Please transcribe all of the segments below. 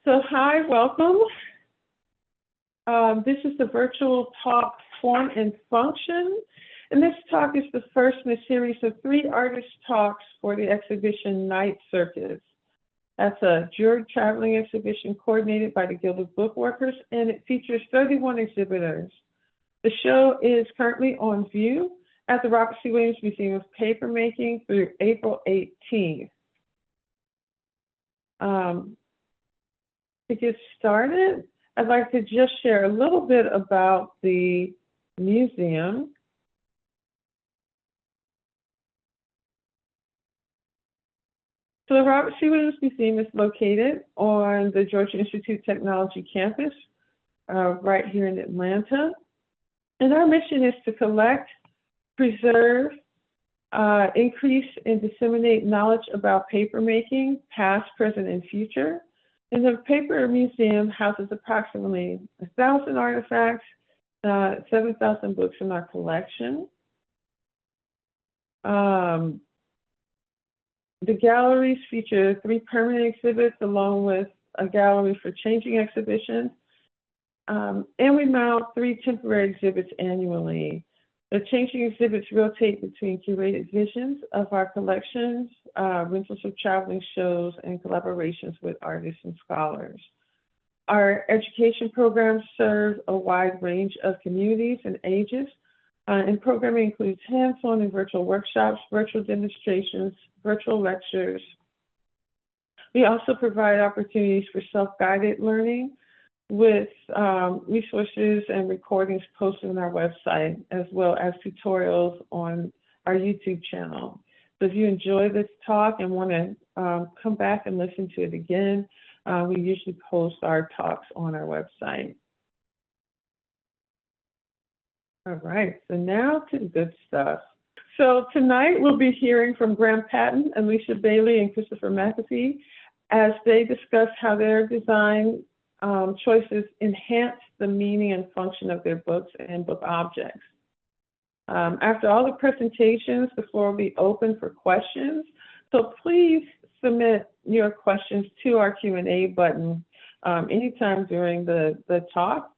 So hi, welcome. This is the virtual talk form and function. And this talk is the first in a series of 3 artist talks for the exhibition Night Circus. That's a jewelry traveling exhibition coordinated by the Guild of Bookworkers, and it features 31 exhibitors. The show is currently on view at the Robert C. Williams Museum of Papermaking through April 18th. To get started, I'd like to just share a little bit about the museum. So the Robert C. Williams Museum is located on the Georgia Institute Technology campus, right here in Atlanta. And our mission is to collect, preserve, increase, and disseminate knowledge about papermaking, past, present, and future. And the Paper Museum houses approximately 1,000 artifacts, 7,000 books in our collection. The galleries feature 3 permanent exhibits along with a gallery for changing exhibitions. And we mount 3 temporary exhibits annually. The changing exhibits rotate between curated visions of our collections, rentals of traveling shows, and collaborations with artists and scholars. Our education programs serve a wide range of communities and ages, and programming includes hands-on and virtual workshops, virtual demonstrations, virtual lectures. We also provide opportunities for self-guided learning with resources and recordings posted on our website, as well as tutorials on our YouTube channel. So if you enjoy this talk and want to come back and listen to it again, we usually post our talks on our website. All right, so now to the good stuff. So tonight we'll be hearing from Graham Patton, Alicia Bailey, and Christopher McAfee as they discuss how their design choices enhance the meaning and function of their books and book objects. After all the presentations, the floor will be open for questions. So please submit your questions to our Q&A button anytime during the talk,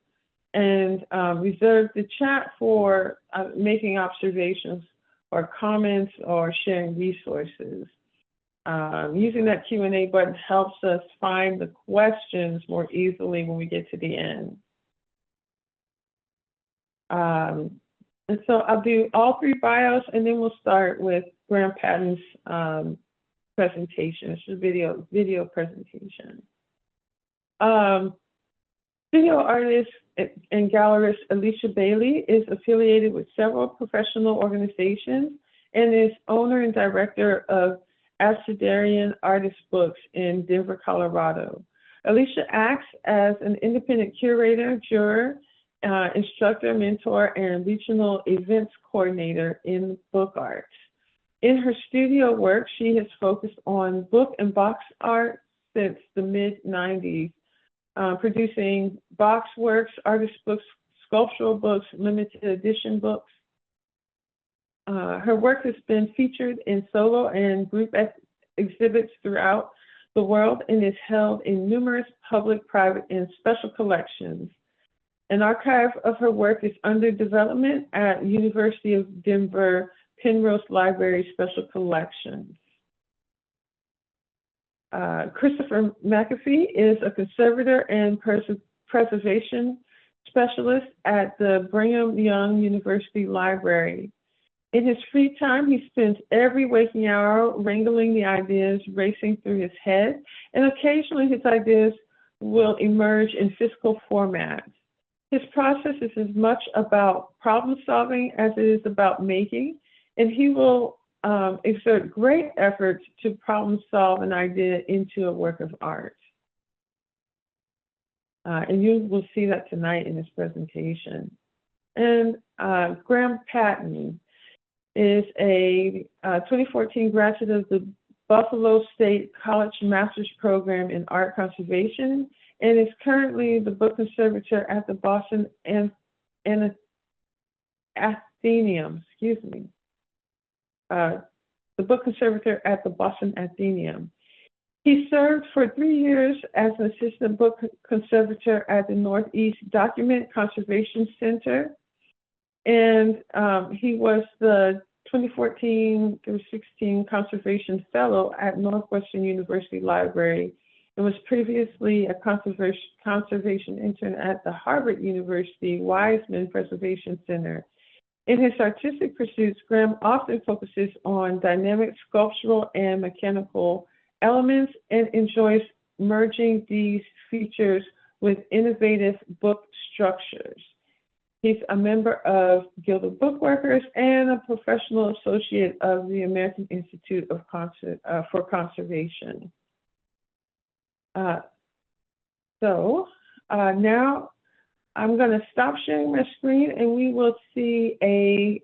and reserve the chat for making observations or comments or sharing resources. Using that Q&A button helps us find the questions more easily when we get to the end. And so I'll do all 3 bios, and then we'll start with Graham Patton's presentation. It's a video presentation. Studio artist and gallerist Alicia Bailey is affiliated with several professional organizations and is owner and director of Absidarian Artist Books in Denver, Colorado. Alicia acts as an independent curator, juror, instructor, mentor, and regional events coordinator in book art. In her studio work, she has focused on book and box art since the mid-90s, producing box works, artist books, sculptural books, limited edition books. Her work has been featured in solo and group exhibits throughout the world and is held in numerous public, private, and special collections. An archive of her work is under development at University of Denver Penrose Library Special Collections. Christopher McAfee is a conservator and preservation specialist at the Brigham Young University Library. In his free time, he spends every waking hour wrangling the ideas racing through his head, and occasionally his ideas will emerge in physical formats. His process is as much about problem solving as it is about making, and he will exert great efforts to problem solve an idea into a work of art. And you will see that tonight in his presentation. And Graham Patton is a 2014 graduate of the Buffalo State College Master's Program in Art Conservation and is currently the book conservator at the Boston Athenaeum, the book conservator at the Boston Athenaeum. He served for 3 years as an assistant book conservator at the Northeast Document Conservation Center, and he was the 2014 through 16 Conservation Fellow at Northwestern University Library, and was previously a conservation intern at the Harvard University Wiseman Preservation Center. In his artistic pursuits, Graham often focuses on dynamic sculptural and mechanical elements and enjoys merging these features with innovative book structures. He's a member of Guild of Bookworkers and a professional associate of the American Institute for Conservation. Now I'm going to stop sharing my screen, and we will see a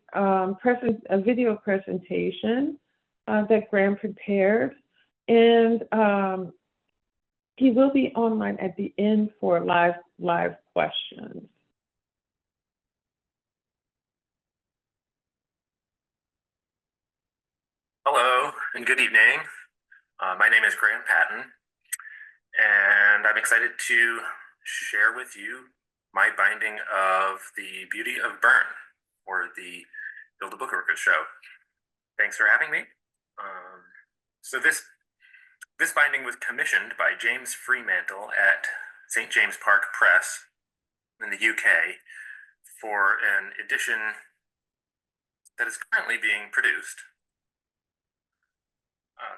video presentation that Graham prepared. And he will be online at the end for live questions. Hello and good evening. My name is Graham Patton, and I'm excited to share with you my binding of The Beauty of Byrne, or the Guild of Bookworkers show. Thanks for having me. So this binding was commissioned by James Fremantle at St. James Park Press in the UK for an edition that is currently being produced.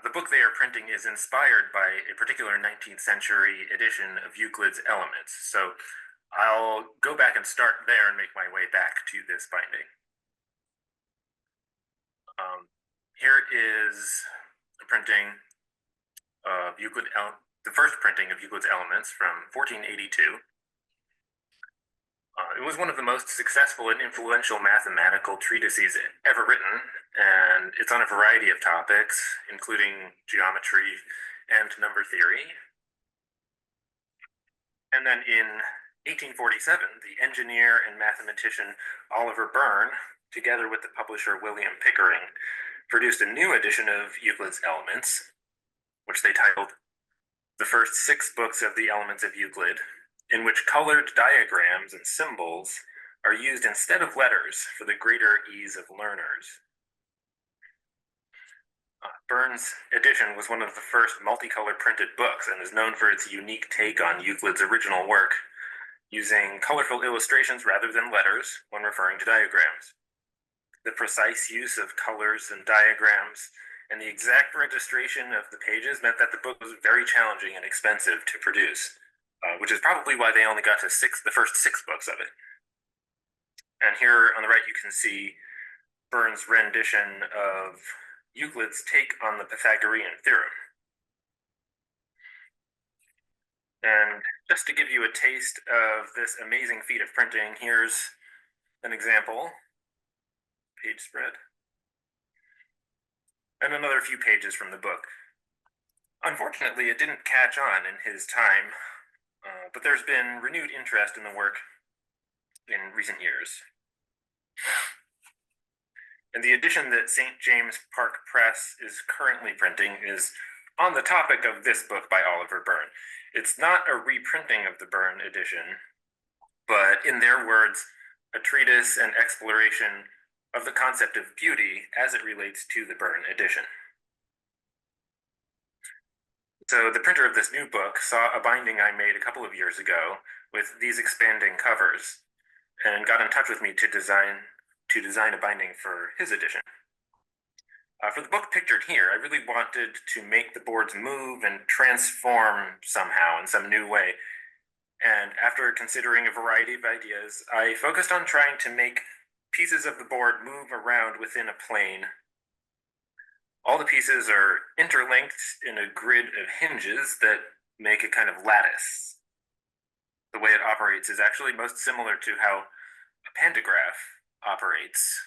The book they are printing is inspired by a particular 19th century edition of Euclid's Elements. So I'll go back and start there and make my way back to this binding. Here is a printing of the first printing of Euclid's Elements from 1482. It was one of the most successful and influential mathematical treatises ever written, and it's on a variety of topics, including geometry and number theory. And then in 1847, the engineer and mathematician Oliver Byrne, together with the publisher William Pickering, produced a new edition of Euclid's Elements, which they titled The First 6 Books of the Elements of Euclid, in which colored diagrams and symbols are used instead of letters for the greater ease of learners. Byrne's edition was one of the first multicolored printed books and is known for its unique take on Euclid's original work, using colorful illustrations rather than letters when referring to diagrams. The precise use of colors and diagrams and the exact registration of the pages meant that the book was very challenging and expensive to produce, which is probably why they only got to the first 6 books of it. And here on the right, you can see Byrne's rendition of Euclid's take on the Pythagorean theorem. And just to give you a taste of this amazing feat of printing, here's an example page spread, and another few pages from the book. Unfortunately, it didn't catch on in his time, but there's been renewed interest in the work in recent years. And the edition that St. James Park Press is currently printing is on the topic of this book by Oliver Byrne. It's not a reprinting of the Byrne edition, but in their words, a treatise and exploration of the concept of beauty as it relates to the Byrne edition. So the printer of this new book saw a binding I made a couple of years ago with these expanding covers and got in touch with me to design a binding for his edition. For the book pictured here, I really wanted to make the boards move and transform somehow in some new way. And after considering a variety of ideas, I focused on trying to make pieces of the board move around within a plane. All the pieces are interlinked in a grid of hinges that make a kind of lattice. The way it operates is actually most similar to how a pantograph operates,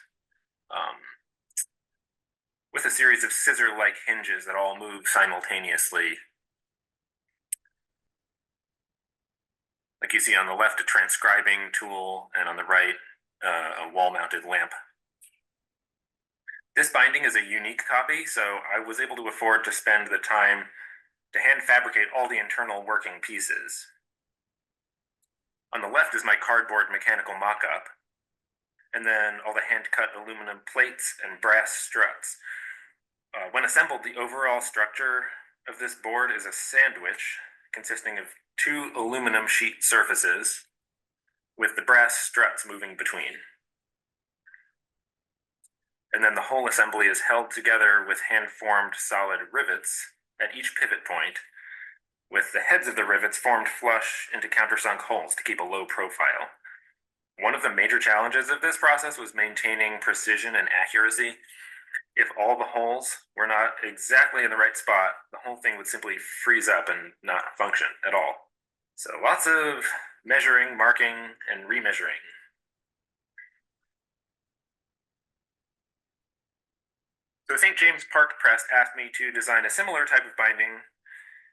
with a series of scissor-like hinges that all move simultaneously. Like you see on the left, a transcribing tool, and on the right, a wall-mounted lamp. This binding is a unique copy, so I was able to afford to spend the time to hand fabricate all the internal working pieces. On the left is my cardboard mechanical mock-up, and then all the hand-cut aluminum plates and brass struts. When assembled, the overall structure of this board is a sandwich consisting of two aluminum sheet surfaces with the brass struts moving between. And then the whole assembly is held together with hand-formed solid rivets at each pivot point, with the heads of the rivets formed flush into countersunk holes to keep a low profile. One of the major challenges of this process was maintaining precision and accuracy. If all the holes were not exactly in the right spot, the whole thing would simply freeze up and not function at all. So lots of measuring, marking, and remeasuring. So St. James Park Press asked me to design a similar type of binding,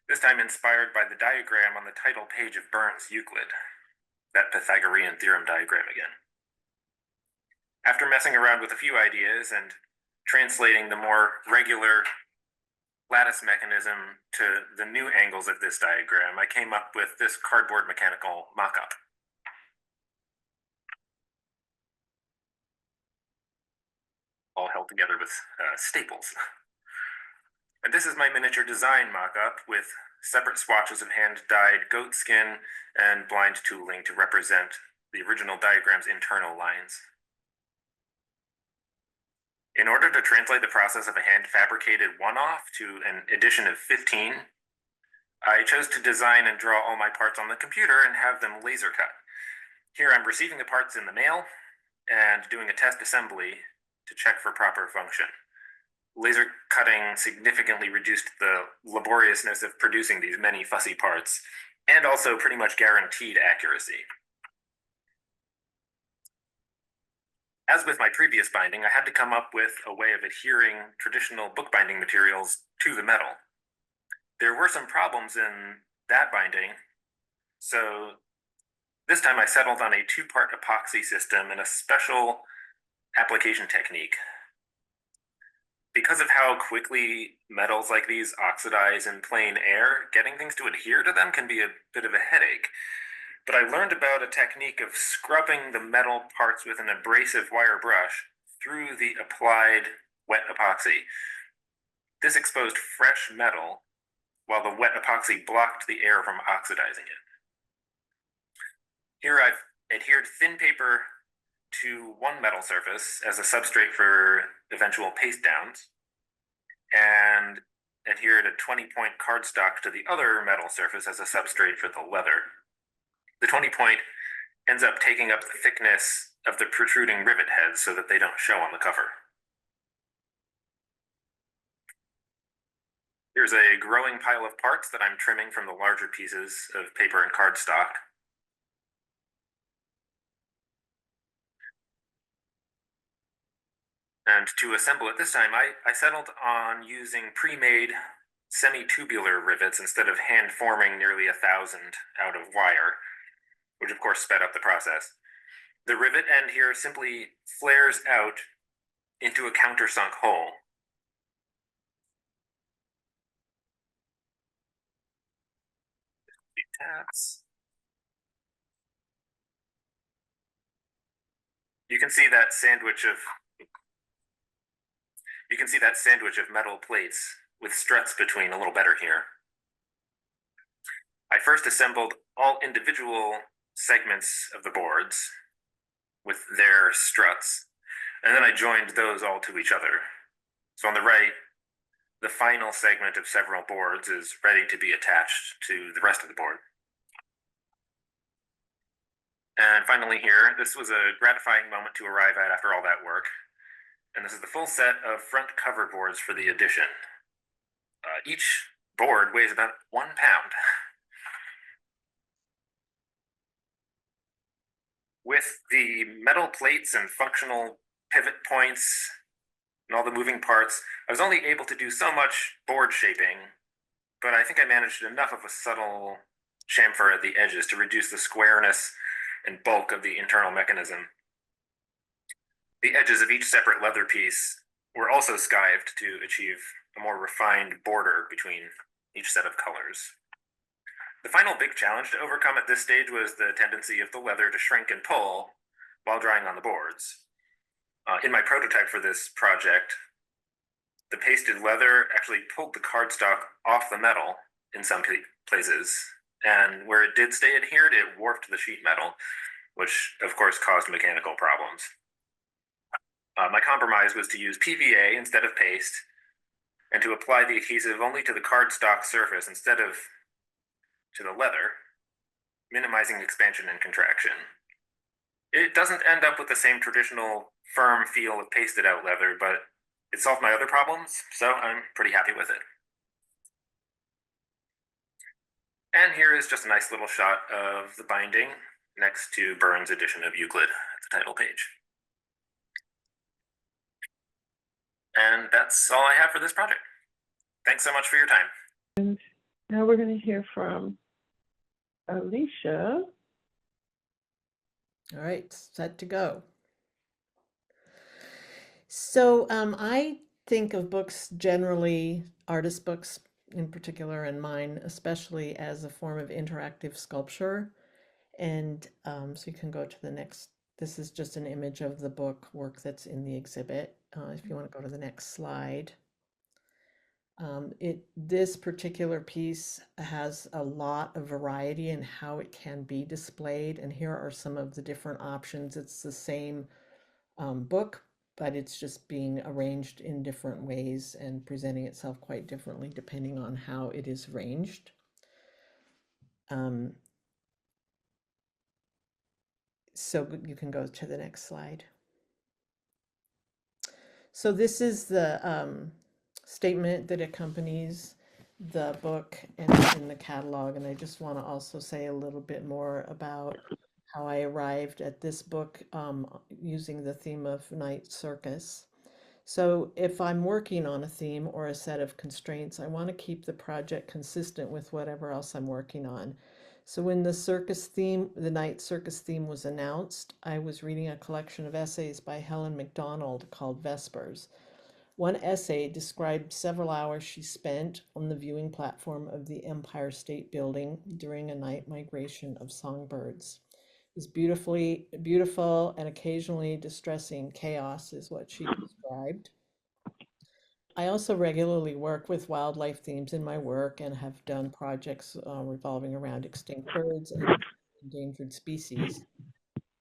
this time inspired by the diagram on the title page of Burns' Euclid, that Pythagorean theorem diagram again. After messing around with a few ideas and translating the more regular lattice mechanism to the new angles of this diagram, I came up with this cardboard mechanical mock-up. All held together with staples. And this is my miniature design mock-up with separate swatches of hand-dyed goat skin and blind tooling to represent the original diagram's internal lines. In order to translate the process of a hand-fabricated one-off to an edition of 15, I chose to design and draw all my parts on the computer and have them laser cut. Here I'm receiving the parts in the mail and doing a test assembly to check for proper function. Laser cutting significantly reduced the laboriousness of producing these many fussy parts, and also pretty much guaranteed accuracy. As with my previous binding, I had to come up with a way of adhering traditional bookbinding materials to the metal. There were some problems in that binding, so this time I settled on a two-part epoxy system and a special application technique. Because of how quickly metals like these oxidize in plain air, getting things to adhere to them can be a bit of a headache. But I learned about a technique of scrubbing the metal parts with an abrasive wire brush through the applied wet epoxy. This exposed fresh metal, while the wet epoxy blocked the air from oxidizing it. Here I've adhered thin paper to one metal surface as a substrate for eventual paste downs, and adhered a 20-point cardstock to the other metal surface as a substrate for the leather. The 20-point ends up taking up the thickness of the protruding rivet heads so that they don't show on the cover. Here's a growing pile of parts that I'm trimming from the larger pieces of paper and cardstock. And to assemble it this time, I settled on using pre-made semi-tubular rivets instead of hand-forming nearly 1,000 out of wire, which of course sped up the process. The rivet end here simply flares out into a countersunk hole. Tabs. You can see that sandwich of metal plates with struts between a little better here. I first assembled all individual segments of the boards with their struts, and then I joined those all to each other. So on the right, the final segment of several boards is ready to be attached to the rest of the board. And finally here, this was a gratifying moment to arrive at after all that work. And this is the full set of front cover boards for the edition. Each board weighs about 1 pound. With the metal plates and functional pivot points and all the moving parts, I was only able to do so much board shaping, but I think I managed enough of a subtle chamfer at the edges to reduce the squareness and bulk of the internal mechanism. The edges of each separate leather piece were also skived to achieve a more refined border between each set of colors. The final big challenge to overcome at this stage was the tendency of the leather to shrink and pull while drying on the boards. In my prototype for this project, the pasted leather actually pulled the cardstock off the metal in some places, and where it did stay adhered, it warped the sheet metal, which of course caused mechanical problems. My compromise was to use PVA instead of paste, and to apply the adhesive only to the cardstock surface instead of to the leather, minimizing expansion and contraction. It doesn't end up with the same traditional firm feel of pasted out leather, but it solved my other problems, so I'm pretty happy with it. And here is just a nice little shot of the binding next to Burns' edition of Euclid at the title page. And that's all I have for this project. Thanks so much for your time. And now we're going to hear from Alicia. All right, set to go. So I think of books generally, artist books in particular, and mine especially, as a form of interactive sculpture. And so you can go to the next. This is just an image of the book work that's in the exhibit. If you want to go to the next slide. This particular piece has a lot of variety in how it can be displayed, and here are some of the different options. It's the same book, but it's just being arranged in different ways and presenting itself quite differently depending on how it is arranged. So you can go to the next slide. So this is the statement that accompanies the book and in the catalog, and I just want to also say a little bit more about how I arrived at this book using the theme of night circus. So if I'm working on a theme or a set of constraints, I want to keep the project consistent with whatever else I'm working on. So when the circus theme, the night circus theme was announced, I was reading a collection of essays by Helen MacDonald called Vespers. One essay described several hours she spent on the viewing platform of the Empire State Building during a night migration of songbirds. It was beautiful and occasionally distressing chaos is what she described. I also regularly work with wildlife themes in my work and have done projects revolving around extinct birds and endangered species.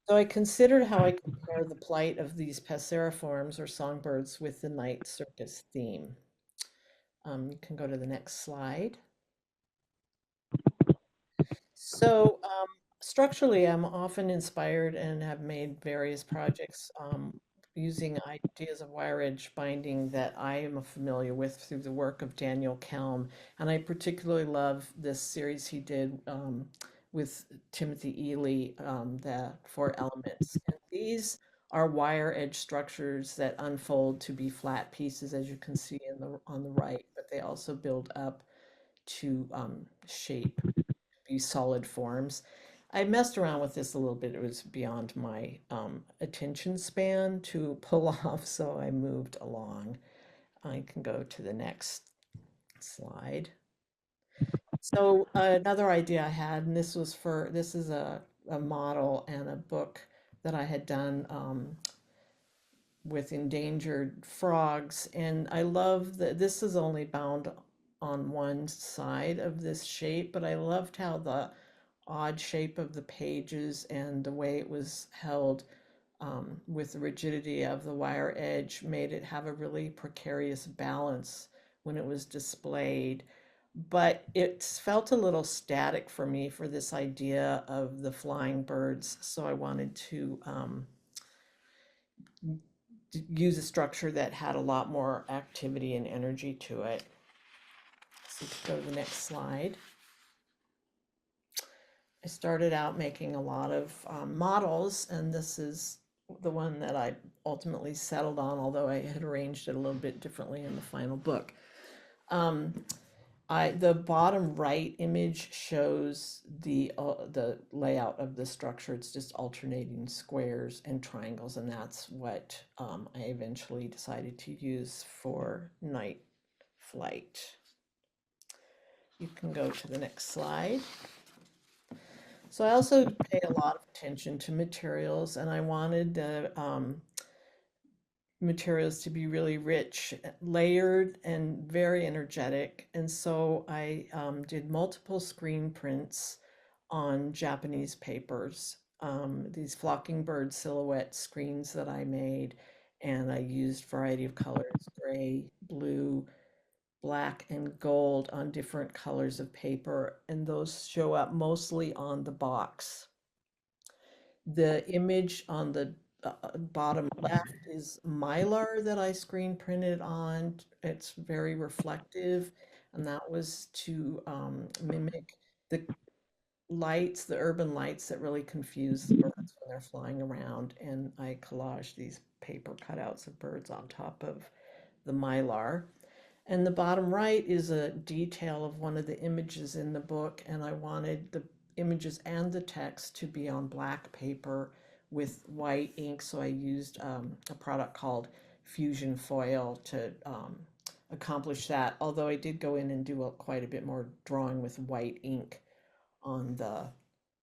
So I considered how I compare the plight of these passeriforms or songbirds with the night circus theme. You can go to the next slide. So structurally, I'm often inspired and have made various projects using ideas of wire edge binding that I am familiar with through the work of Daniel Kelm. And I particularly love this series he did with Timothy Ely, the Four Elements. And these are wire edge structures that unfold to be flat pieces, as you can see on the right, but they also build up to shape, be solid forms. I messed around with this a little bit. It was beyond my attention span to pull off, so I moved along. I can go to the next slide. So another idea I had, and this is a model and a book that I had done with endangered frogs. And I love that this is only bound on one side of this shape, but I loved how the odd shape of the pages and the way it was held with the rigidity of the wire edge made it have a really precarious balance when it was displayed. But it felt a little static for me for this idea of the flying birds. So I wanted to use a structure that had a lot more activity and energy to it. So go to the next slide. I started out making a lot of models, and this is the one that I ultimately settled on, although I had arranged it a little bit differently in the final book. The bottom right image shows the layout of the structure. It's just alternating squares and triangles, and that's what I eventually decided to use for night flight. You can go to the next slide. So I also pay a lot of attention to materials, and I wanted the materials to be really rich, layered, and very energetic. And so I did multiple screen prints on Japanese papers, these flocking bird silhouette screens that I made. And I used a variety of colors, gray, blue, black, and gold on different colors of paper. And those show up mostly on the box. The image on the bottom left is Mylar that I screen printed on. It's very reflective, and that was to mimic the lights, the urban lights that really confuse the birds when they're flying around. And I collaged these paper cutouts of birds on top of the Mylar. And the bottom right is a detail of one of the images in the book, and I wanted the images and the text to be on black paper with white ink. So I used a product called Fusion Foil to accomplish that. Although I did go in and do quite a bit more drawing with white ink on the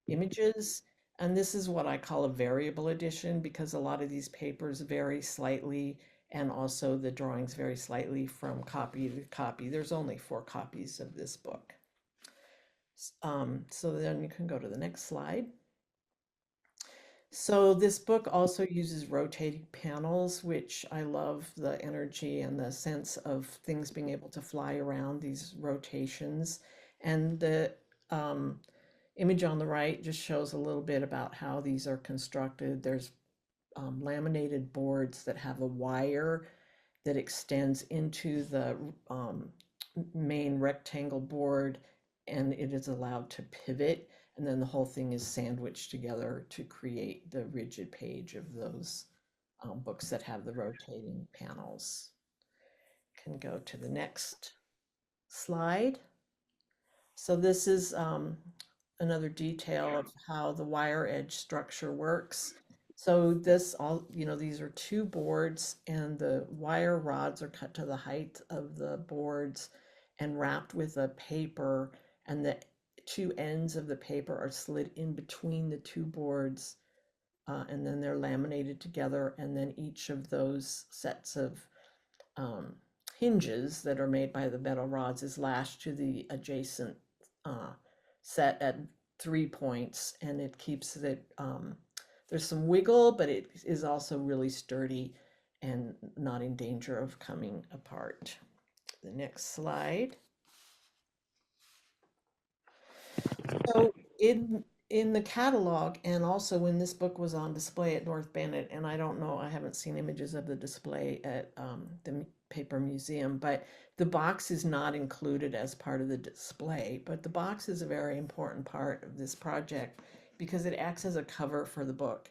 images. And this is what I call a variable edition because a lot of these papers vary slightly and also the drawings vary slightly from copy to copy. There's only 4 copies of this book. So then you can go to the next slide. So this book also uses rotating panels, which I love the energy and the sense of things being able to fly around these rotations. And the image on the right just shows a little bit about how these are constructed. There's laminated boards that have a wire that extends into the main rectangle board, and it is allowed to pivot. And then the whole thing is sandwiched together to create the rigid page of those books that have the rotating panels. Can go to the next slide. So this is another detail of how the wire edge structure works. So this all, these are 2 boards and the wire rods are cut to the height of the boards and wrapped with a paper, and the 2 ends of the paper are slid in between the 2 boards, and then they're laminated together, and then each of those sets of um, hinges that are made by the metal rods is lashed to the adjacent set at 3 points, and it keeps it, there's some wiggle, but it is also really sturdy and not in danger of coming apart. The next slide. So in the catalog, and also when this book was on display at North Bennett, and I don't know, I haven't seen images of the display at the Paper Museum, but the box is not included as part of the display. But the box is a very important part of this project because it acts as a cover for the book.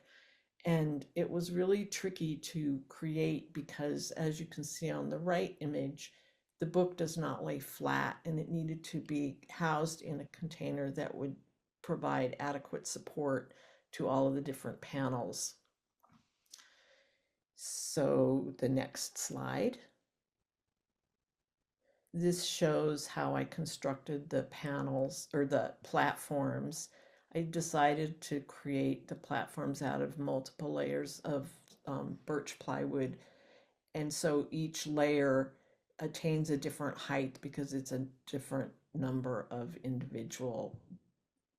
And it was really tricky to create because, as you can see on the right image, the book does not lay flat and it needed to be housed in a container that would provide adequate support to all of the different panels. So the next slide. This shows how I constructed the panels or the platforms. I decided to create the platforms out of multiple layers of birch plywood. And so each layer attains a different height because it's a different number of individual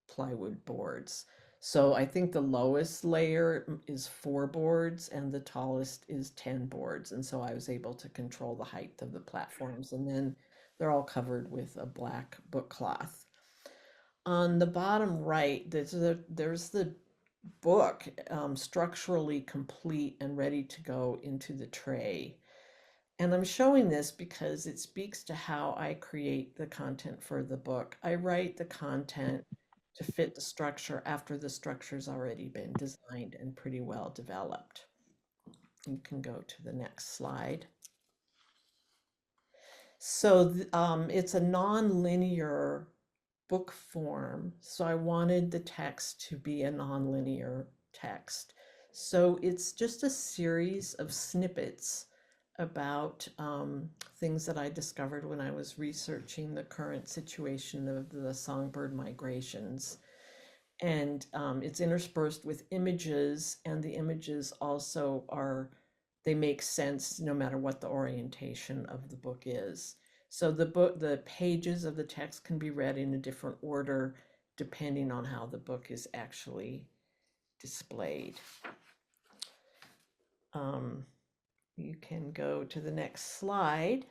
plywood boards. So I think the lowest layer is 4 boards and the tallest is 10 boards. And so I was able to control the height of the platforms. And then they're all covered with a black book cloth. On the bottom right, there's the book structurally complete and ready to go into the tray. And I'm showing this because it speaks to how I create the content for the book. I write the content to fit the structure after the structure's already been designed and pretty well developed. You can go to the next slide. So it's a non-linear book form. So I wanted the text to be a non-linear text. So it's just a series of snippets about things that I discovered when I was researching the current situation of the songbird migrations. And it's interspersed with images, and the images also they make sense no matter what the orientation of the book is. So the pages of the text can be read in a different order depending on how the book is actually displayed. You can go to the next slide,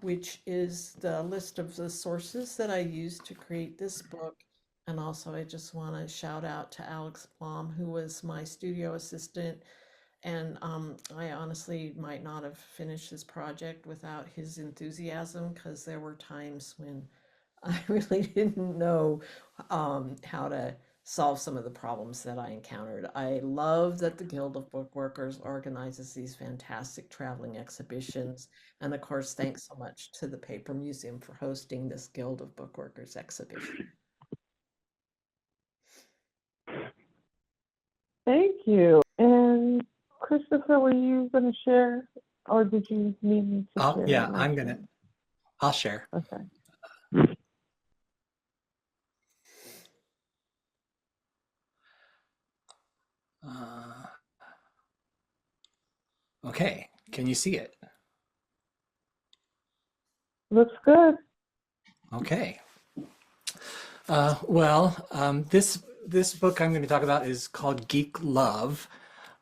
which is the list of the sources that I used to create this book. And also, I just want to shout out to Alex Blom, who was my studio assistant. And I honestly might not have finished this project without his enthusiasm, because there were times when I really didn't know how to solve some of the problems that I encountered. I love that the Guild of Bookworkers organizes these fantastic traveling exhibitions. And of course, thanks so much to the Paper Museum for hosting this Guild of Bookworkers exhibition. Thank you. And Christopher, were you going to share, or did you need me to share? Yeah, I'll share. Okay. Okay, can you see it? Looks good. Okay. This book I'm going to talk about is called Geek Love.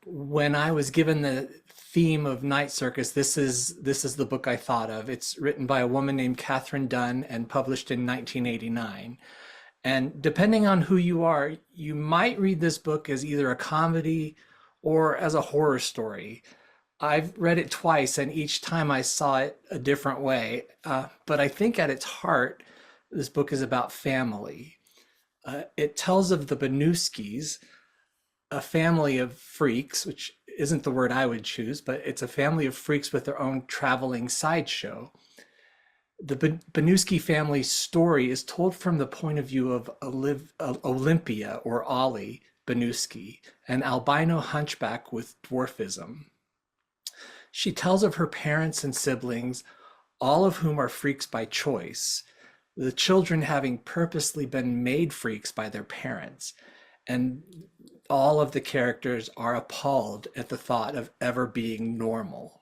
When I was given the theme of Night Circus, this is the book I thought of. It's written by a woman named Catherine Dunn and published in 1989. And depending on who you are, you might read this book as either a comedy or as a horror story. I've read it twice, and each time I saw it a different way. But I think at its heart, this book is about family. It tells of the Banuskis, a family of freaks, which isn't the word I would choose, but it's a family of freaks with their own traveling sideshow. The Banuski family story is told from the point of view of Olympia, or Ollie Banuski, an albino hunchback with dwarfism. She tells of her parents and siblings, all of whom are freaks by choice, the children having purposely been made freaks by their parents. And all of the characters are appalled at the thought of ever being normal.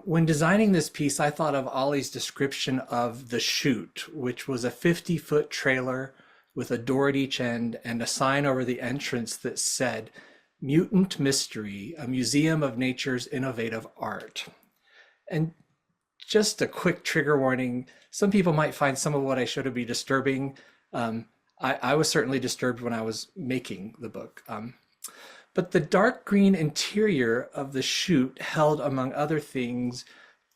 When designing this piece, I thought of Ollie's description of the chute, which was a 50-foot trailer with a door at each end and a sign over the entrance that said, "Mutant Mystery, a museum of nature's innovative art." And just a quick trigger warning, some people might find some of what I showed to be disturbing. I was certainly disturbed when I was making the book. But the dark green interior of the chute held, among other things,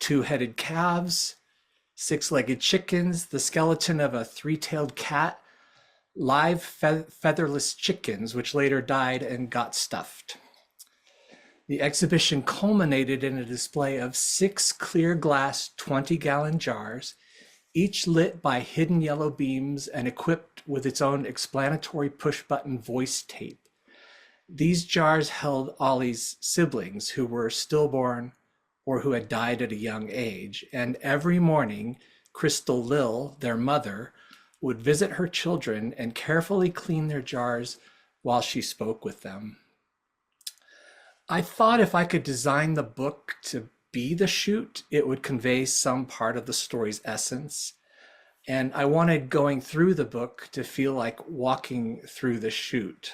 two-headed calves, six-legged chickens, the skeleton of a three-tailed cat, live featherless chickens, which later died and got stuffed. The exhibition culminated in a display of 6 clear glass 20-gallon jars, each lit by hidden yellow beams and equipped with its own explanatory push-button voice tape. These jars held Ollie's siblings who were stillborn or who had died at a young age, and every morning, Crystal Lil, their mother, would visit her children and carefully clean their jars while she spoke with them. I thought if I could design the book to be the chute, it would convey some part of the story's essence. And I wanted going through the book to feel like walking through the chute.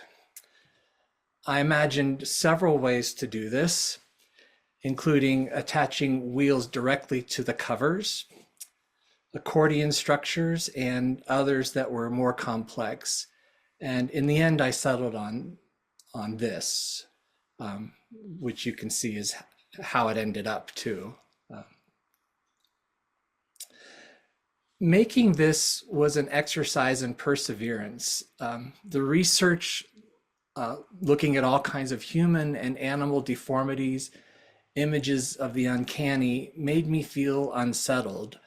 I imagined several ways to do this, including attaching wheels directly to the covers, accordion structures, and others that were more complex. And in the end, I settled on this, which you can see is how it ended up too. Making this was an exercise in perseverance. The research, looking at all kinds of human and animal deformities, images of the uncanny, made me feel unsettled.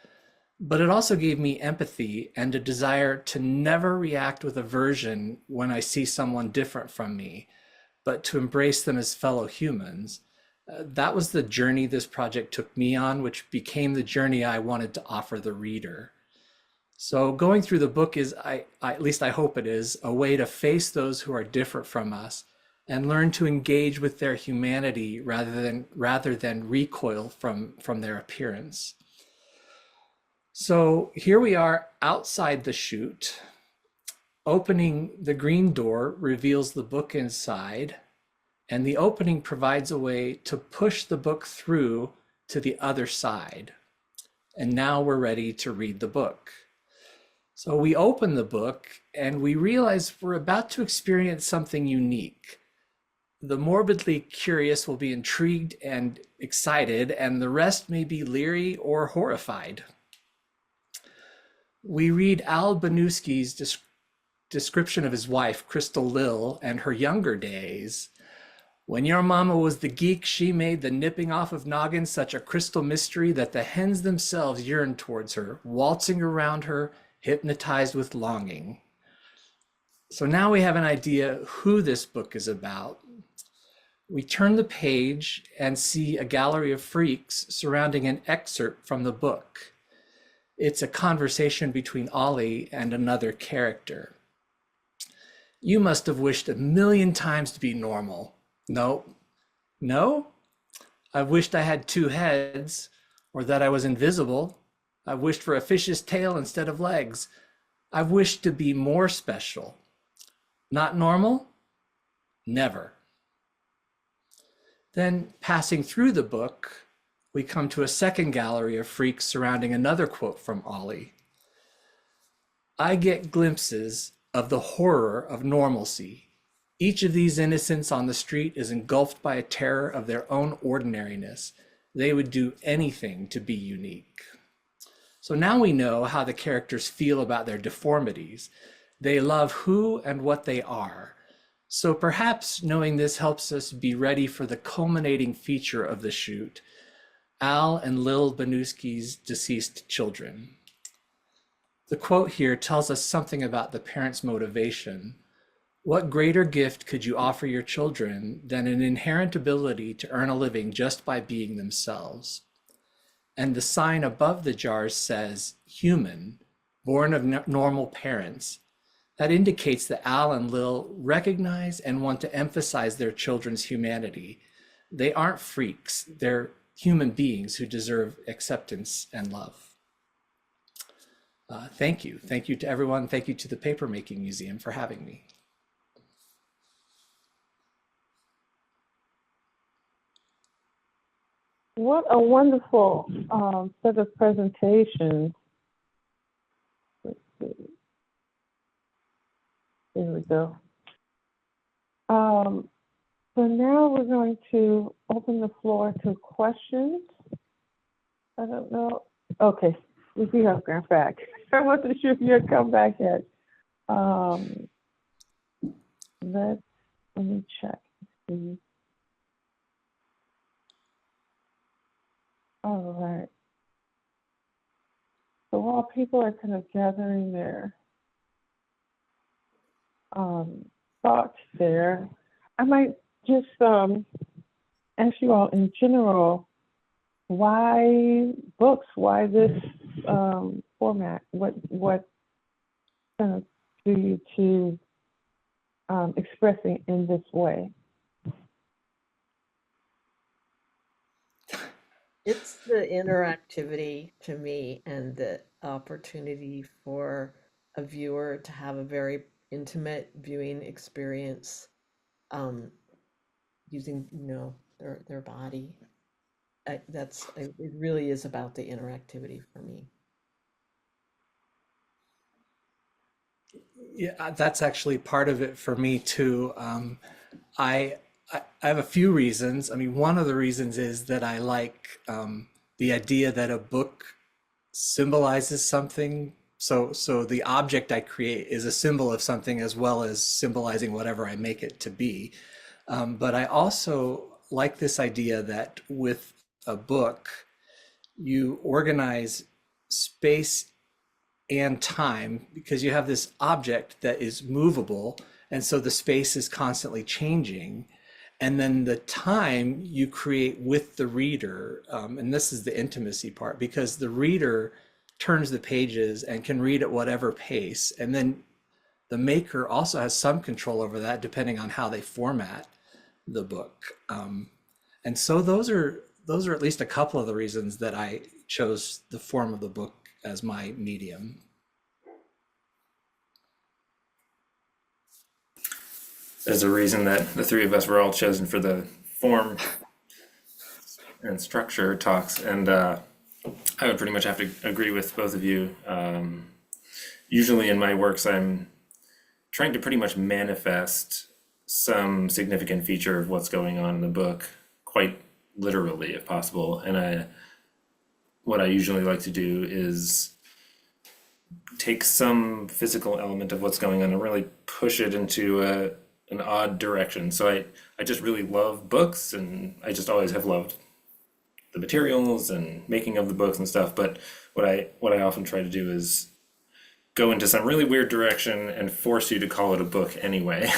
But it also gave me empathy and a desire to never react with aversion when I see someone different from me, but to embrace them as fellow humans. That was the journey this project took me on, which became the journey I wanted to offer the reader. So going through the book is, at least I hope it is, a way to face those who are different from us and learn to engage with their humanity rather than recoil from their appearance. So here we are outside the chute. Opening the green door reveals the book inside, and the opening provides a way to push the book through to the other side. And now we're ready to read the book. So we open the book and we realize we're about to experience something unique. The morbidly curious will be intrigued and excited, and the rest may be leery or horrified. We read Al Banuski's description of his wife, Crystal Lill, and her younger days. When your mama was the geek, she made the nipping off of noggins such a crystal mystery that the hens themselves yearned towards her, waltzing around her, hypnotized with longing. So now we have an idea who this book is about. We turn the page and see a gallery of freaks surrounding an excerpt from the book. It's a conversation between Ollie and another character. You must have wished a million times to be normal. No? I've wished I had two heads, or that I was invisible. I've wished for a fish's tail instead of legs. I've wished to be more special. Not normal? Never. Then, passing through the book, we come to a second gallery of freaks surrounding another quote from Ollie. I get glimpses of the horror of normalcy. Each of these innocents on the street is engulfed by a terror of their own ordinariness. They would do anything to be unique. So now we know how the characters feel about their deformities. They love who and what they are. So perhaps knowing this helps us be ready for the culminating feature of the shoot, Al and Lil Banuski's deceased children. The quote here tells us something about the parents' motivation. What greater gift could you offer your children than an inherent ability to earn a living just by being themselves? And the sign above the jars says, human, born of normal parents. That indicates that Al and Lil recognize and want to emphasize their children's humanity. They aren't freaks, they're human beings who deserve acceptance and love. Thank you. Thank you to everyone. Thank you to the Papermaking Museum for having me. What a wonderful set of presentations. Let's see. There we go. So now we're going to open the floor to questions. I don't know. Okay, we see her back. I wasn't sure if you had come back yet. Let me check. See. All right. So while people are kind of gathering their thoughts there, I might just ask you all in general, why books? Why this format? What kind of drew you to expressing in this way? It's the interactivity to me and the opportunity for a viewer to have a very intimate viewing experience using, their body. It really is about the interactivity for me. Yeah, that's actually part of it for me too. I have a few reasons. I mean, one of the reasons is that I like the idea that a book symbolizes something. So the object I create is a symbol of something as well as symbolizing whatever I make it to be. But I also like this idea that with a book, you organize space and time because you have this object that is movable. And so the space is constantly changing. And then the time you create with the reader, and this is the intimacy part, because the reader turns the pages and can read at whatever pace. And then the maker also has some control over that depending on how they format the book. And so those are at least a couple of the reasons that I chose the form of the book as my medium. There's a reason that the three of us were all chosen for the form and structure talks, and I would pretty much have to agree with both of you. Usually in my works, I'm trying to pretty much manifest some significant feature of what's going on in the book, quite literally, if possible. And what I usually like to do is take some physical element of what's going on and really push it into an odd direction. So I just really love books, and I just always have loved the materials and making of the books and stuff. But what I often try to do is go into some really weird direction and force you to call it a book anyway,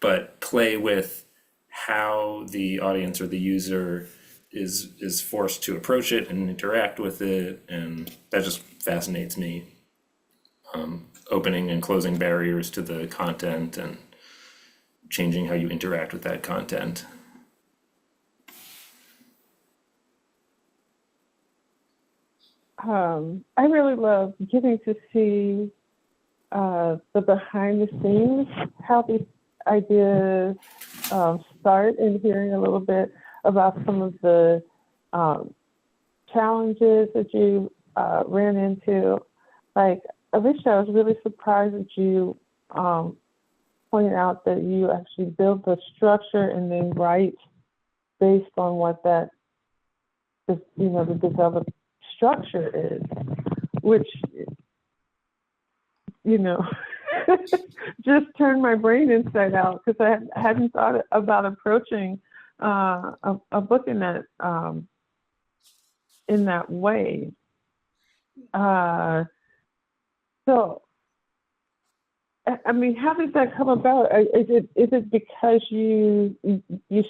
but play with how the audience or the user is forced to approach it and interact with it, and that just fascinates me. Opening and closing barriers to the content and changing how you interact with that content. I really love getting to see the behind the scenes, how these ideas start, and hearing a little bit about some of the challenges that you ran into. Like, Alicia, I was really surprised that you pointed out that you actually build the structure and then write based on what that, the developed structure is, which, just turned my brain inside out, because I hadn't thought about approaching a book in that way. So, I mean, how did that come about? Is it because you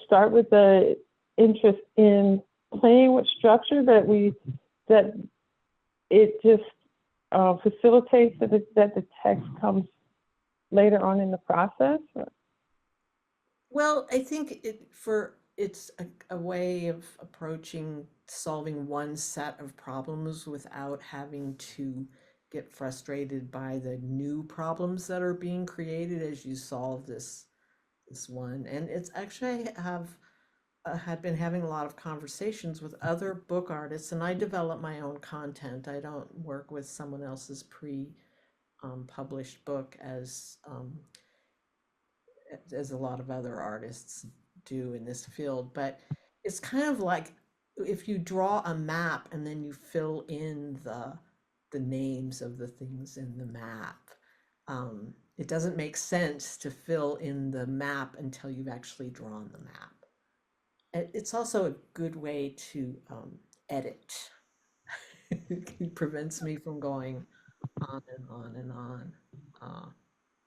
start with the interest in playing with structure that it just facilitates that the text comes later on in the process? Well, I think it's a way of approaching solving one set of problems without having to get frustrated by the new problems that are being created as you solve this one. And it's actually had been having a lot of conversations with other book artists, and I develop my own content. I don't work with someone else's published book as a lot of other artists do in this field. But it's kind of like if you draw a map and then you fill in the names of the things in the map. It doesn't make sense to fill in the map until you've actually drawn the map. It's also a good way to edit. It prevents me from going on and on and on.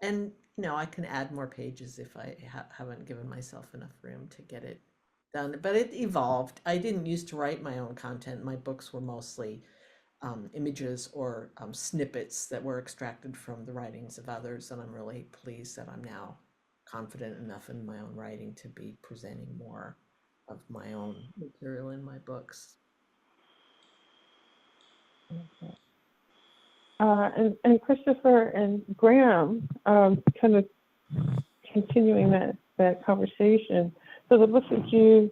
And I can add more pages if I haven't given myself enough room to get it done. But it evolved. I didn't used to write my own content. My books were mostly images or snippets that were extracted from the writings of others. And I'm really pleased that I'm now confident enough in my own writing to be presenting more of my own material in my books. Okay. And Christopher and Graham, kind of continuing that conversation. So the books that you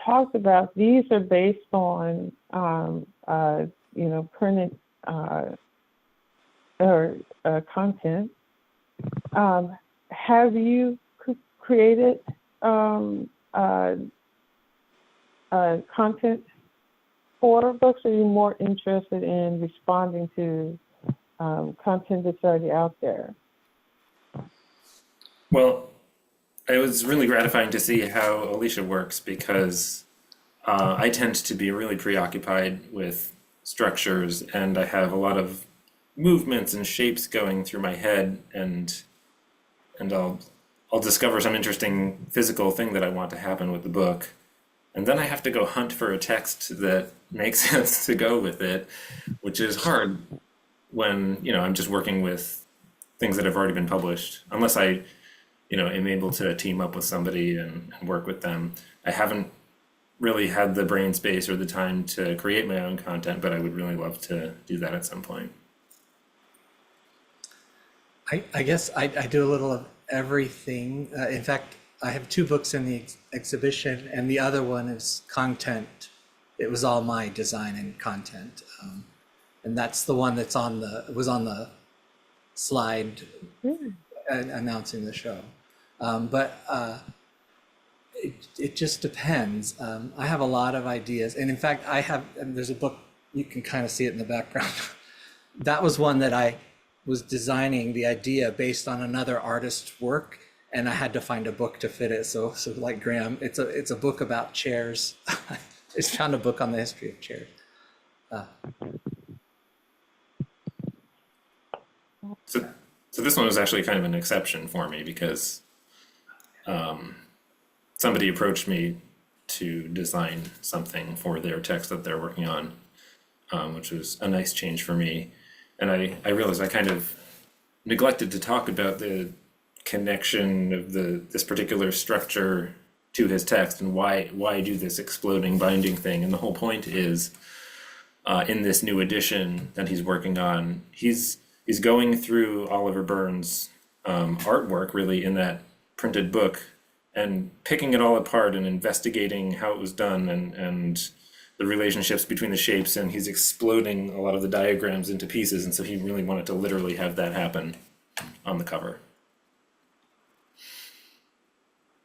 talked about, these are based on printed or content. Have you created content for books, or are you more interested in responding to content that's already out there? Well, it was really gratifying to see how Alicia works, because I tend to be really preoccupied with structures, and I have a lot of movements and shapes going through my head, and I'll I'll discover some interesting physical thing that I want to happen with the book, and then I have to go hunt for a text that makes sense to go with it, which is hard when, I'm just working with things that have already been published. Unless I, am able to team up with somebody and work with them. I haven't really had the brain space or the time to create my own content, but I would really love to do that at some point. I guess I do a little of everything. In fact, I have two books in the exhibition, and the other one is content. It was all my design and content, and that's the one that's was on the slide announcing the show. But it just depends. I have a lot of ideas, and in fact, and there's a book, you can kind of see it in the background. That was one that I was designing the idea based on another artist's work, and I had to find a book to fit it. So like Graham, it's a book about chairs. I just found a book on the history of chairs. So this one was actually kind of an exception for me because somebody approached me to design something for their text that they're working on, which was a nice change for me. And I realized I kind of neglected to talk about the connection of this particular structure to his text and why do this exploding binding thing. And the whole point is in this new edition that he's working on, he's going through Oliver Burns' artwork really in that printed book and picking it all apart and investigating how it was done and the relationships between the shapes, and he's exploding a lot of the diagrams into pieces, and so he really wanted to literally have that happen on the cover.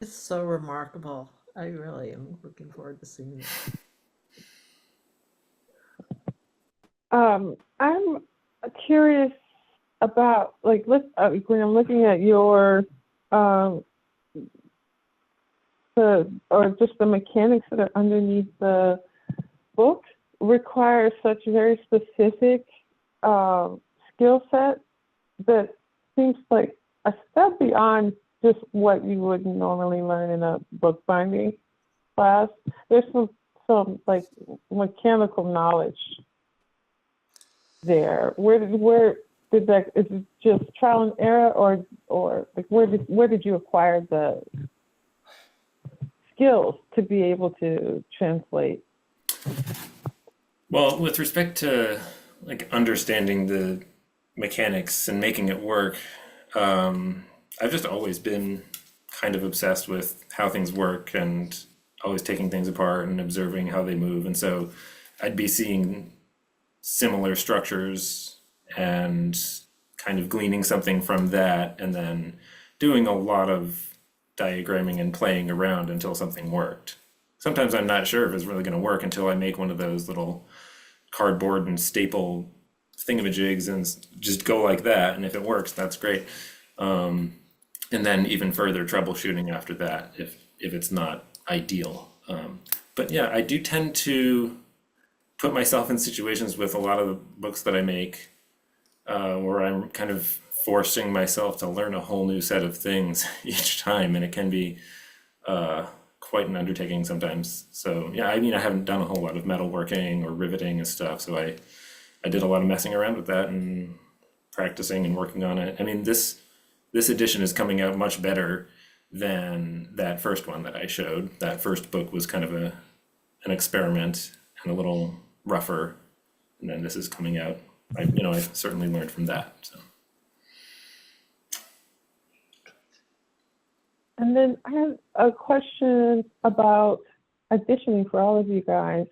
It's so remarkable. I really am looking forward to seeing I'm curious about, like, when I'm looking at your just the mechanics that are underneath the book require such very specific skill set that seems like a step beyond just what you would normally learn in a bookbinding class. There's some like mechanical knowledge there. Where did that? Is it just trial and error, or like where did you acquire the skills to be able to translate? Well, with respect to like understanding the mechanics and making it work, I've just always been kind of obsessed with how things work and always taking things apart and observing how they move. And so I'd be seeing similar structures and kind of gleaning something from that and then doing a lot of diagramming and playing around until something worked. Sometimes I'm not sure if it's really going to work until I make one of those little cardboard and staple thingamajigs and just go like that. And if it works, that's great. And then even further troubleshooting after that if it's not ideal. But yeah, I do tend to put myself in situations with a lot of the books that I make where I'm kind of forcing myself to learn a whole new set of things each time, and it can be quite an undertaking sometimes. So yeah, I mean, I haven't done a whole lot of metalworking or riveting and stuff, so I did a lot of messing around with that and practicing and working on it. I mean, this edition is coming out much better than that first one that I showed. That first book was kind of an experiment and a little rougher, and then this is coming out. I certainly learned from that. So. And then I have a question about auditioning for all of you guys.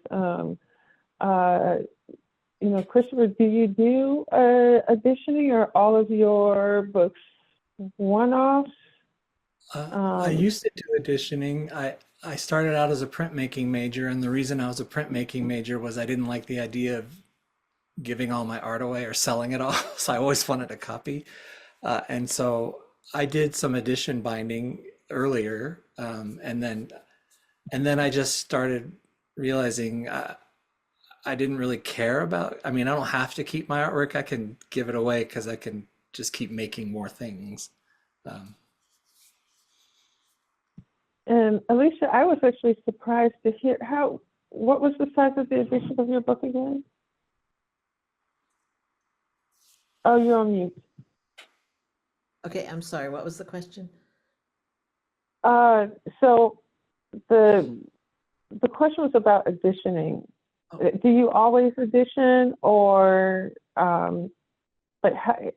Christopher, do you do auditioning, or all of your books one-offs? I used to do auditioning. I started out as a printmaking major, and the reason I was a printmaking major was I didn't like the idea of giving all my art away or selling it all. So I always wanted a copy. And so I did some edition binding earlier. And then I just started realizing I didn't really care about, I mean, I don't have to keep my artwork. I can give it away because I can just keep making more things. And Alicia, I was actually surprised to hear what was the size of the edition of your book again? Oh, you're on mute. Okay, I'm sorry, what was the question? So the question was about editioning. Oh. Do you always edition, or but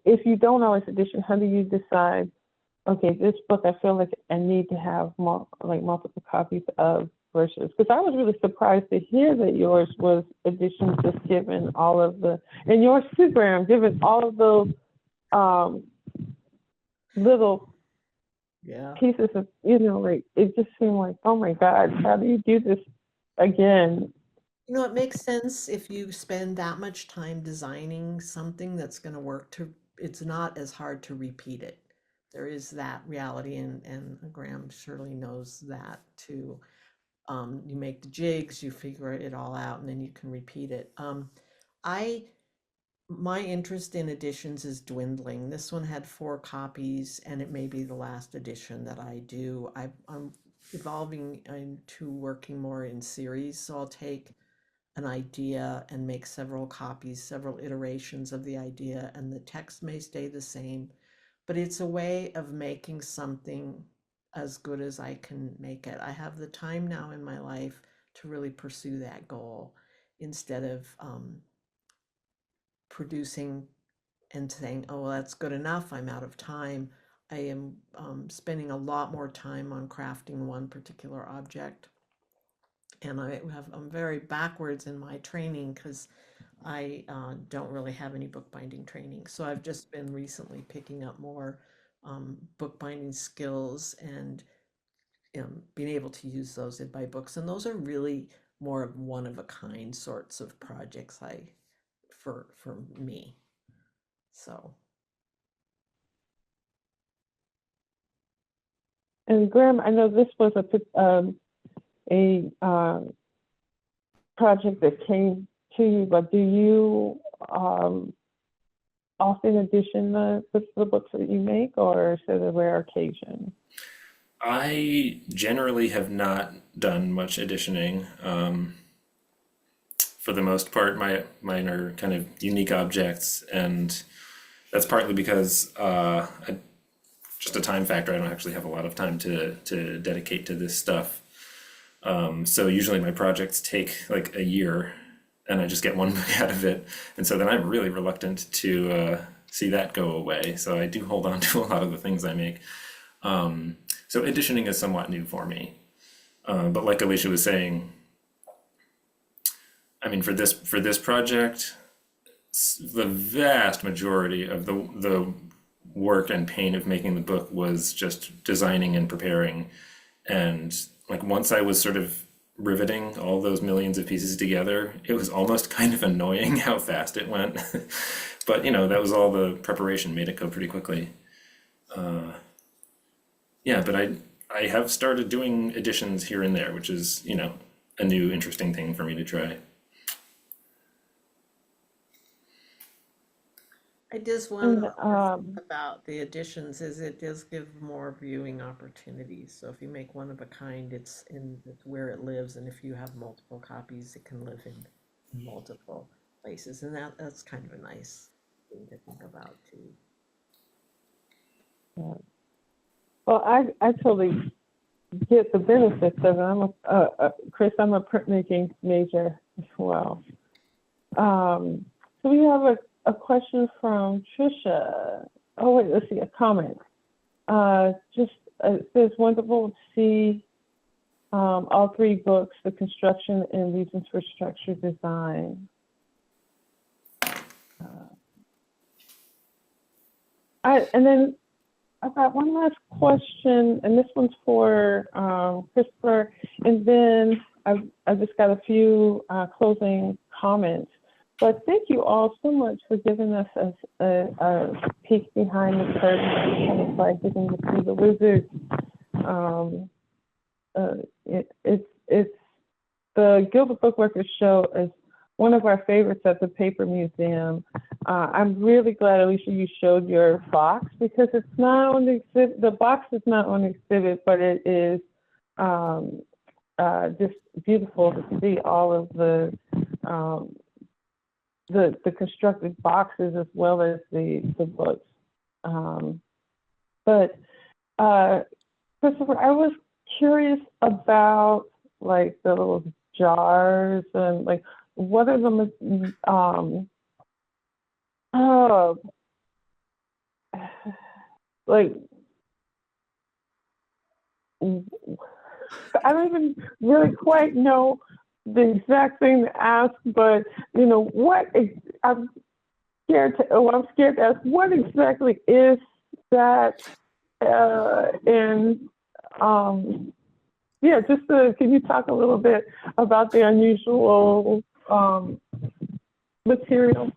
if you don't always edition, how do you decide? Okay, this book I feel like I need to have multiple copies of versus, because I was really surprised to hear that yours was edition, just given all of the, and yours too, Graham, given all of those little pieces of, like, it just seemed like, oh my God, how do you do this again? It makes sense if you spend that much time designing something that's going to work it's not as hard to repeat it. There is that reality, and Graham surely knows that too. You make the jigs, you figure it all out, and then you can repeat it. My interest in editions is dwindling. This one had 4 copies, and it may be the last edition that I do. I'm evolving into working more in series, so I'll take an idea and make several copies, several iterations of the idea, and the text may stay the same, but it's a way of making something as good as I can make it. I have the time now in my life to really pursue that goal instead of producing and saying, oh, well, that's good enough, I'm out of time. I am spending a lot more time on crafting one particular object. And I'm very backwards in my training because I don't really have any bookbinding training. So I've just been recently picking up more bookbinding skills and being able to use those in my books. And those are really more of one of a kind sorts of projects for me. So. And Graham, I know this was a project that came to you, but do you often edition the books that you make, or is it a rare occasion? I generally have not done much editioning. For the most part, mine are kind of unique objects, and that's partly because just a time factor. I don't actually have a lot of time to dedicate to this stuff. So usually my projects take like a year, and I just get one book out of it, and so then I'm really reluctant to see that go away. So I do hold on to a lot of the things I make. So editioning is somewhat new for me, but like Alicia was saying, I mean, for this project, the vast majority of the work and pain of making the book was just designing and preparing. And like once I was sort of riveting all those millions of pieces together, it was almost kind of annoying how fast it went. But that was all the preparation, made it go pretty quickly. Yeah, but I have started doing editions here and there, which is, a new interesting thing for me to try. I just want to about the editions is it does give more viewing opportunities. So if you make one of a kind, it's where it lives, and if you have multiple copies, it can live in multiple places, and that's kind of a nice thing to think about too. Yeah. Well, I totally get the benefits of it. Chris, I'm a printmaking major as well. So we have a question from Trisha. Oh wait, let's see, a comment. It says, wonderful to see all 3 books, The Construction and Reasons for Structure Design. And then I've got one last question, and this one's for Christopher, and then I've just got a few closing comments. But thank you all so much for giving us a peek behind the curtain, kind of like getting to see the wizard. It's the Guild of Bookworkers show is one of our favorites at the Paper Museum. I'm really glad, Alicia, you showed your box, because it's not on the exhibit. The box is not on exhibit, but it is just beautiful to see all of the constructed boxes as well as the books. But Christopher, I was curious about like the little jars and like what are the like I don't even really quite know the exact thing to ask, but you know what I'm I'm scared to ask what exactly is that and yeah, can you talk a little bit about the unusual material?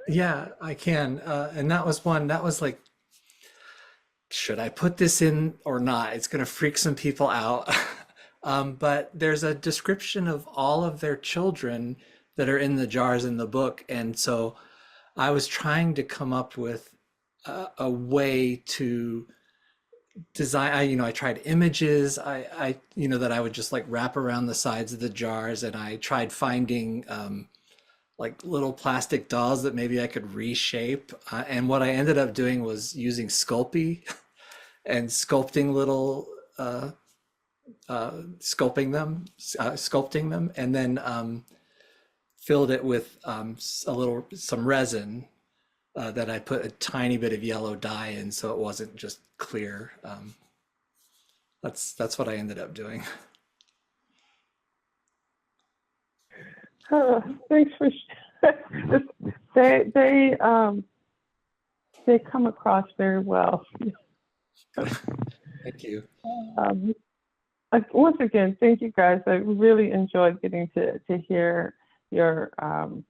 Yeah, I can. And that was one that was like, should I put this in or not? It's going to freak some people out. But there's a description of all of their children that are in the jars in the book. And so I was trying to come up with a way to design. I tried images. That I would just like wrap around the sides of the jars. And I tried finding like little plastic dolls that maybe I could reshape. And what I ended up doing was using Sculpey and sculpting little sculpting them, and then filled it with some resin that I put a tiny bit of yellow dye in, so it wasn't just clear. That's what I ended up doing. Thanks for they come across very well. Thank you. Once again, thank you guys. I really enjoyed getting to hear your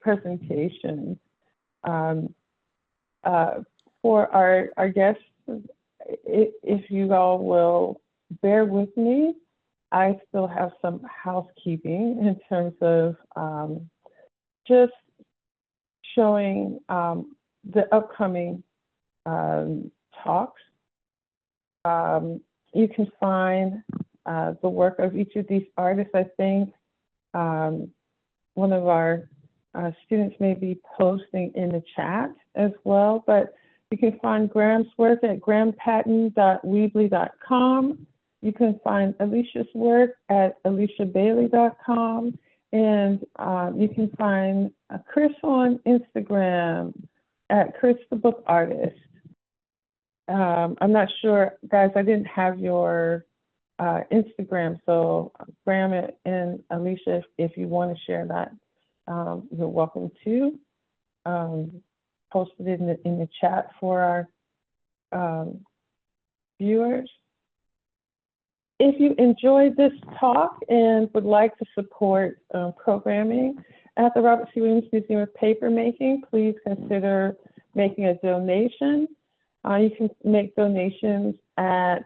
presentation. For our guests, if you all will bear with me, I still have some housekeeping in terms of just showing the upcoming talks. You can find the work of each of these artists. I think one of our students may be posting in the chat as well, but you can find Graham's work at grahampatton.weebly.com. You can find Alicia's work at aliciabailey.com, and you can find Chris on Instagram at Chris the Book Artist. I'm not sure, guys, I didn't have your Instagram, so Graham and Alicia, if you want to share that, you're welcome to. Post it in the chat for our viewers. If you enjoyed this talk and would like to support programming at the Robert C. Williams Museum of Papermaking, please consider making a donation. You can make donations at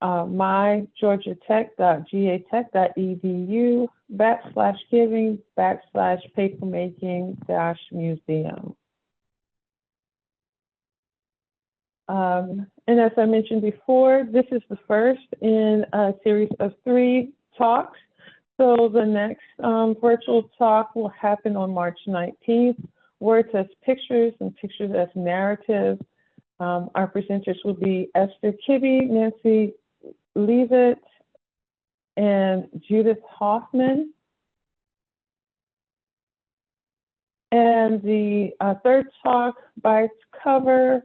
mygeorgiatech.ga.edu/giving/papermaking-museum. And as I mentioned before, this is the first in a series of 3 talks. So the next virtual talk will happen on March 19th. Words as pictures and pictures as narrative. Our presenters will be Esther Kibbe, Nancy Leavitt, and Judith Hoffman. And the third talk by its cover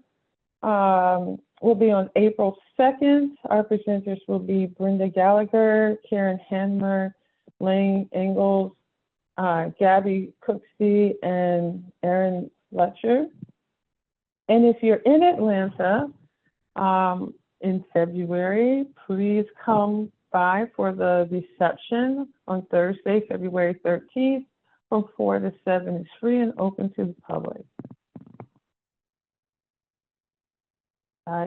will be on April 2nd. Our presenters will be Brenda Gallagher, Karen Hanmer, Lane Ingalls, Gabby Cooksey, and Erin Fletcher. And if you're in Atlanta in February, please come by for the reception on Thursday, February 13th from 4 to 7. It's free and open to the public.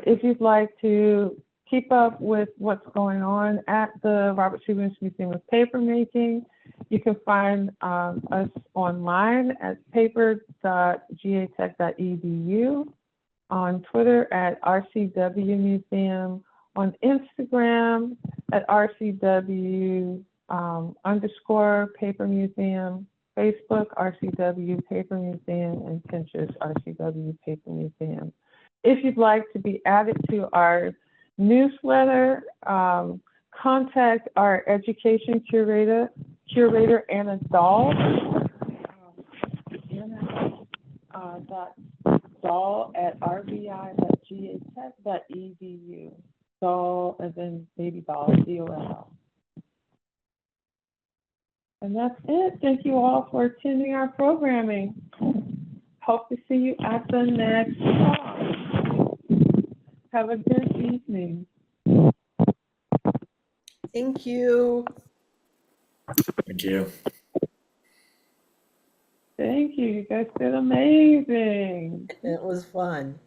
If you'd like to keep up with what's going on at the Robert C. Williams Museum of Papermaking, you can find us online at paper.gatech.edu, on Twitter at RCW Museum, on Instagram at RCW _Paper Museum, Facebook RCW Paper Museum, and Pinterest RCW Paper Museum. If you'd like to be added to our newsletter, contact our education curator Anna Dahl. Dahl at rvi.gatech.edu. Dahl as in baby doll, DOL. And that's it. Thank you all for attending our programming. Hope to see you at the next talk. Have a good evening. Thank you. Thank you. Thank you. You guys did amazing. It was fun.